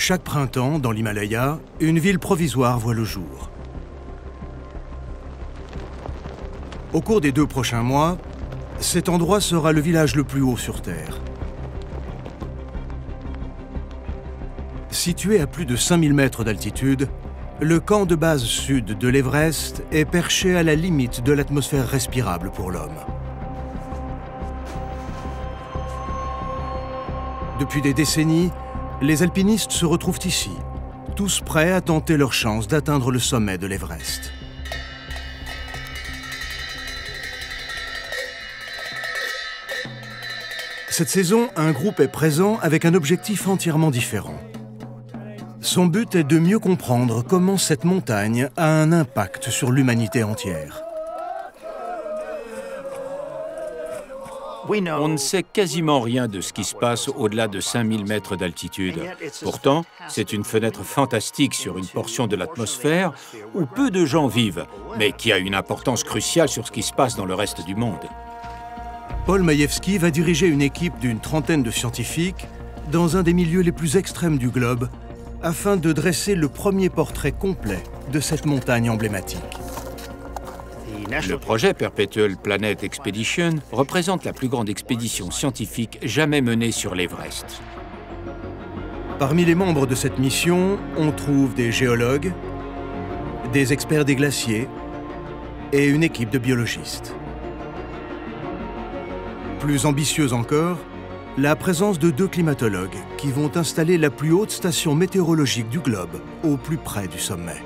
Chaque printemps, dans l'Himalaya, une ville provisoire voit le jour. Au cours des 2 prochains mois, cet endroit sera le village le plus haut sur Terre. Situé à plus de 5000 mètres d'altitude, le camp de base sud de l'Everest est perché à la limite de l'atmosphère respirable pour l'homme. Depuis des décennies, les alpinistes se retrouvent ici, tous prêts à tenter leur chance d'atteindre le sommet de l'Everest. Cette saison, un groupe est présent avec un objectif entièrement différent. Son but est de mieux comprendre comment cette montagne a un impact sur l'humanité entière. On ne sait quasiment rien de ce qui se passe au-delà de 5000 mètres d'altitude. Pourtant, c'est une fenêtre fantastique sur une portion de l'atmosphère où peu de gens vivent, mais qui a une importance cruciale sur ce qui se passe dans le reste du monde. Paul Majewski va diriger une équipe d'une trentaine de scientifiques dans un des milieux les plus extrêmes du globe afin de dresser le premier portrait complet de cette montagne emblématique. Le projet Perpetual Planet Expedition représente la plus grande expédition scientifique jamais menée sur l'Everest. Parmi les membres de cette mission, on trouve des géologues, des experts des glaciers et une équipe de biologistes. Plus ambitieuse encore, la présence de 2 climatologues qui vont installer la plus haute station météorologique du globe au plus près du sommet.